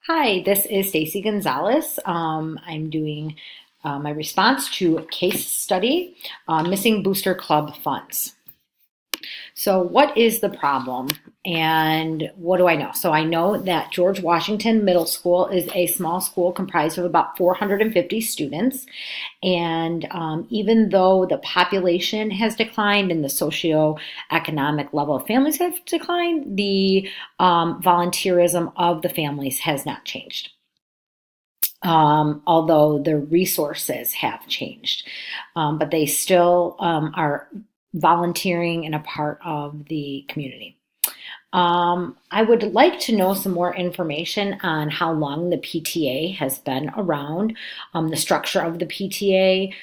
Hi, this is Stacy Gonzalez. I'm doing my response to a case study, missing booster club funds. So, what is the problem and what do I know? So, I know that George Washington Middle School is a small school comprised of about 450 students. And even though the population has declined and the socioeconomic level of families have declined, the volunteerism of the families has not changed. Although the resources have changed, but they still are volunteering and a part of the community. I would like to know some more information on how long the PTA has been around, the structure of the PTA.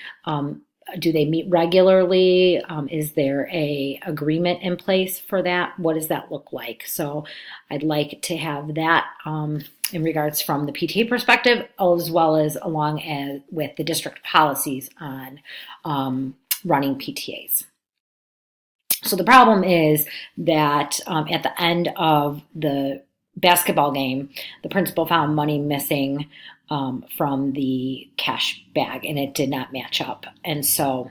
Do they meet regularly? Is there a agreement in place for that? What does that look like? So I'd like to have that in regards from the PTA perspective, as well as along as with the district policies on running PTAs. So the problem is that at the end of the basketball game, the principal found money missing from the cash bag, and it did not match up. And so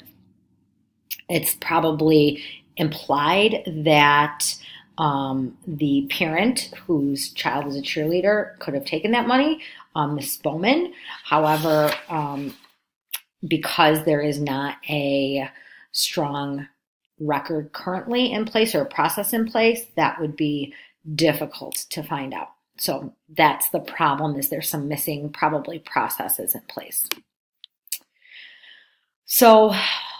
it's probably implied that the parent whose child is a cheerleader could have taken that money, Miss Bowman. However, because there is not a strong record currently in place or a process in place, that would be difficult to find out. So that's the problem, is there's some missing probably processes in place. So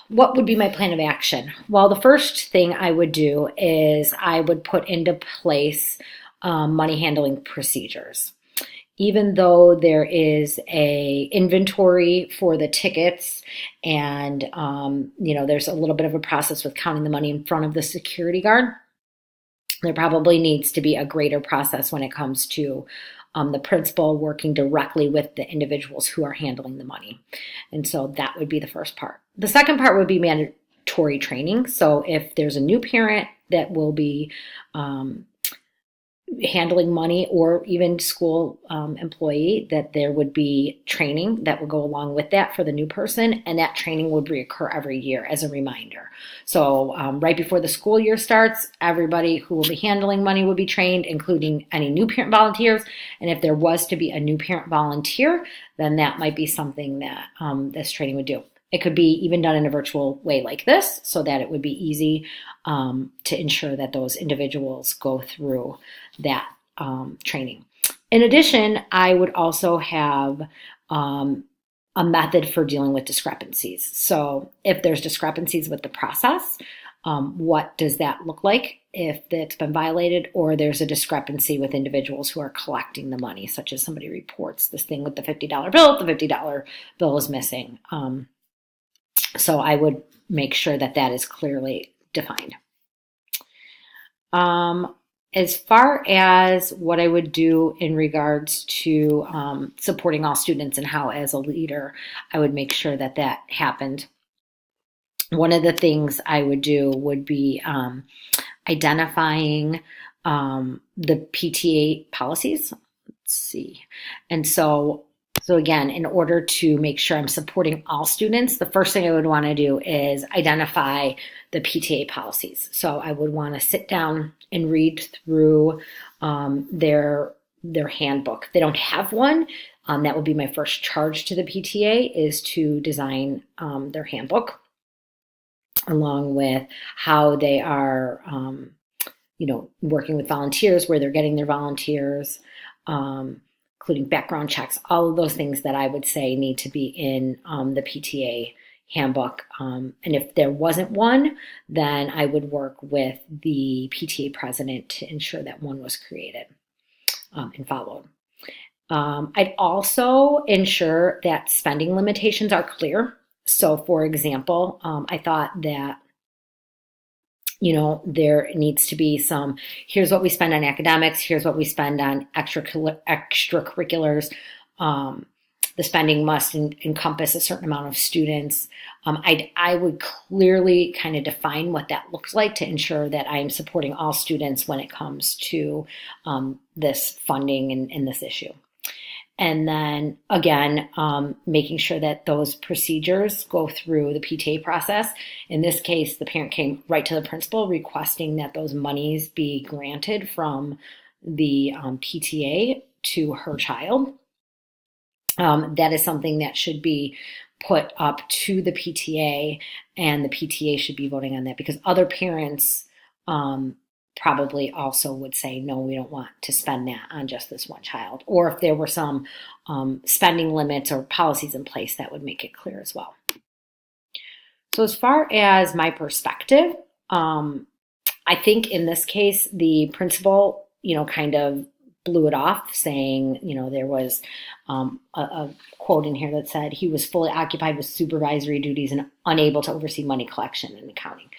what would be my plan of action? Well, the first thing I would do is I would put into place money handling procedures. Even though there is a inventory for the tickets and there's a little bit of a process with counting the money in front of the security guard, there probably needs to be a greater process when it comes to the principal working directly with the individuals who are handling the money. And so that would be the first part. The second part would be mandatory training. So if there's a new parent that will be handling money, or even school employee, that there would be training that would go along with that for the new person, and that training would reoccur every year as a reminder. So right before the school year starts, everybody who will be handling money would be trained, including any new parent volunteers. And if there was to be a new parent volunteer, then that might be something that this training would do. It could be even done in a virtual way like this, so that it would be easy to ensure that those individuals go through that training. In addition, I would also have a method for dealing with discrepancies. So if there's discrepancies with the process, what does that look like if it's been violated, or there's a discrepancy with individuals who are collecting the money, such as somebody reports this thing with the $50 bill, the $50 bill is missing. So I would make sure that that is clearly defined. As far as what I would do in regards to supporting all students, and how as a leader I would make sure that that happened, one of the things I would do would be identifying the PTA policies. Let's see. And so again, in order to make sure I'm supporting all students, the first thing I would want to do is identify the PTA policies. So I would want to sit down and read through their handbook. If they don't have one, that would be my first charge to the PTA, is to design their handbook, along with how they are working with volunteers, where they're getting their volunteers, including background checks, all of those things that I would say need to be in the PTA handbook. And if there wasn't one, then I would work with the PTA president to ensure that one was created and followed. I'd also ensure that spending limitations are clear. So for example, I thought that there needs to be some, here's what we spend on academics, here's what we spend on extracurriculars. The spending must encompass a certain amount of students. I would clearly kind of define what that looks like to ensure that I am supporting all students when it comes to this funding and this issue. And then again, making sure that those procedures go through the PTA process. In this case, the parent came right to the principal requesting that those monies be granted from the PTA to her child. That is something that should be put up to the PTA, and the PTA should be voting on that, because other parents probably also would say, no, we don't want to spend that on just this one child. Or if there were some spending limits or policies in place, that would make it clear as well. So as far as my perspective, I think in this case, the principal, kind of blew it off, saying, there was a quote in here that said he was fully occupied with supervisory duties and unable to oversee money collection and accounting.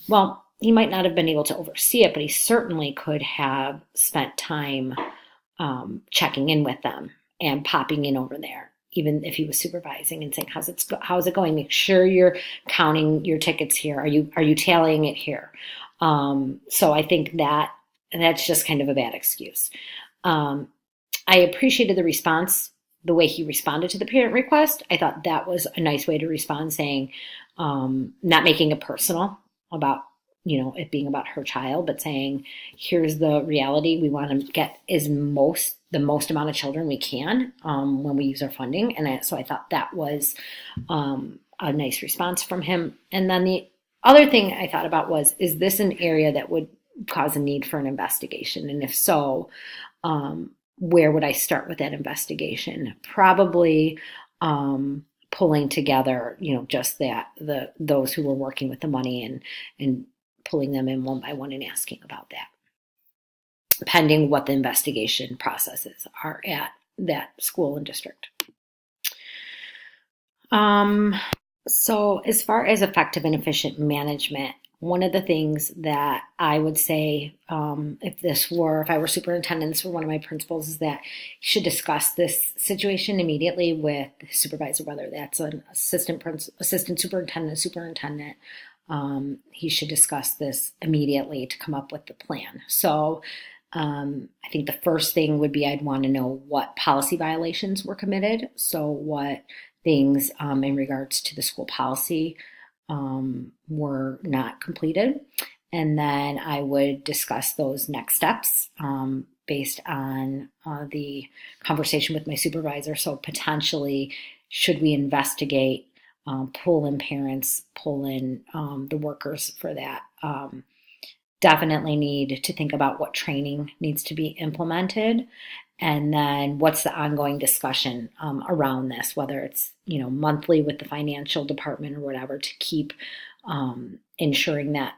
Well, he might not have been able to oversee it, but he certainly could have spent time checking in with them and popping in over there, even if he was supervising, and saying, how's it going? Make sure you're counting your tickets here. Are you tallying it here? So I think that's just kind of a bad excuse. I appreciated the response, the way he responded to the parent request. I thought that was a nice way to respond, saying, not making it personal about, it being about her child, but saying, here's the reality. We want to get the most amount of children we can when we use our funding. And so I thought that was a nice response from him. And then the other thing I thought about was, is this an area that would cause a need for an investigation? And if so, where would I start with that investigation? Probably pulling together, just those who were working with the money and pulling them in one by one and asking about that, pending what the investigation processes are at that school and district. So as far as effective and efficient management, one of the things that I would say, if I were superintendent, this were one of my principles, is that you should discuss this situation immediately with the supervisor, whether that's an assistant superintendent. He should discuss this immediately to come up with the plan. So I think the first thing would be, I'd want to know what policy violations were committed. So what things in regards to the school policy were not completed. And then I would discuss those next steps based on the conversation with my supervisor. So potentially, should we investigate, pull in parents, pull in the workers for that? Definitely need to think about what training needs to be implemented. And then what's the ongoing discussion around this, whether it's, monthly with the financial department or whatever, to keep ensuring that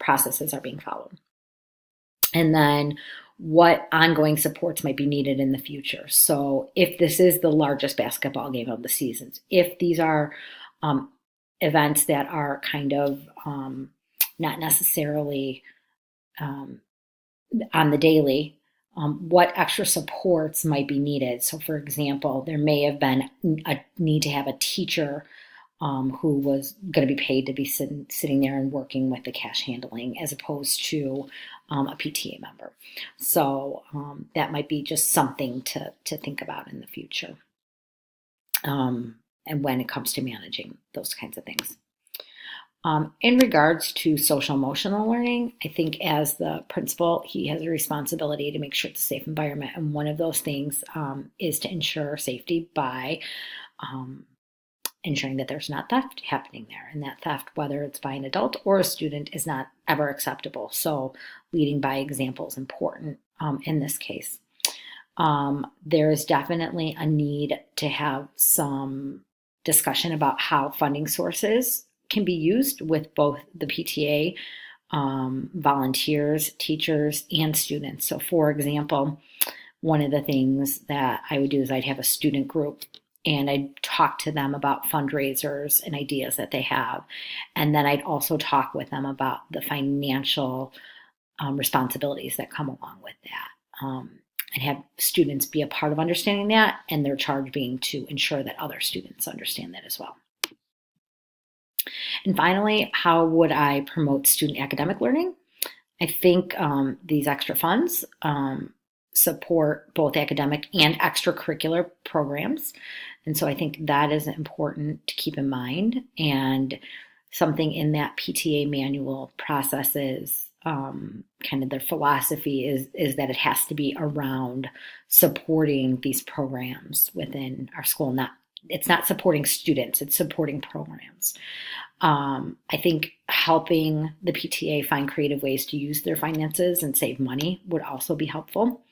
processes are being followed. And then what ongoing supports might be needed in the future. So if this is the largest basketball game of the season, if these are events that are kind of not necessarily on the daily, what extra supports might be needed. So for example, there may have been a need to have a teacher who was going to be paid to be sitting there and working with the cash handling, as opposed to a PTA member. So that might be just something to think about in the future, and when it comes to managing those kinds of things. In regards to social emotional learning, I think as the principal, he has a responsibility to make sure it's a safe environment. And one of those things is to ensure safety by ensuring that there's not theft happening there. And that theft, whether it's by an adult or a student, is not ever acceptable. So leading by example is important in this case. There is definitely a need to have some discussion about how funding sources can be used with both the PTA, volunteers, teachers, and students. So for example, one of the things that I would do is I'd have a student group, and I'd talk to them about fundraisers and ideas that they have. And then I'd also talk with them about the financial responsibilities that come along with that. And have students be a part of understanding that, and their charge being to ensure that other students understand that as well. And finally, how would I promote student academic learning? I think these extra funds support both academic and extracurricular programs. And so I think that is important to keep in mind. And something in that PTA manual processes kind of their philosophy is that it has to be around supporting these programs within our school. It's not supporting students, it's supporting programs. I think helping the PTA find creative ways to use their finances and save money would also be helpful.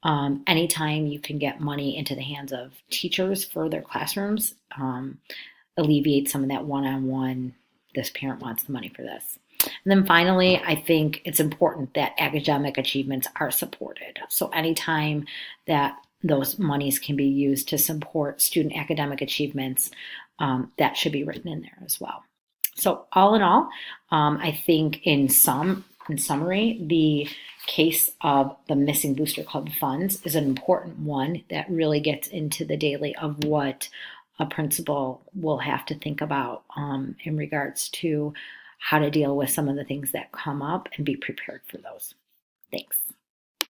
Anytime you can get money into the hands of teachers for their classrooms, alleviate some of that one-on-one, this parent wants the money for this. And then finally, I think it's important that academic achievements are supported. So anytime that those monies can be used to support student academic achievements, that should be written in there as well. So all in all, I think in summary, the case of the missing Booster Club funds is an important one that really gets into the daily of what a principal will have to think about in regards to how to deal with some of the things that come up and be prepared for those. Thanks.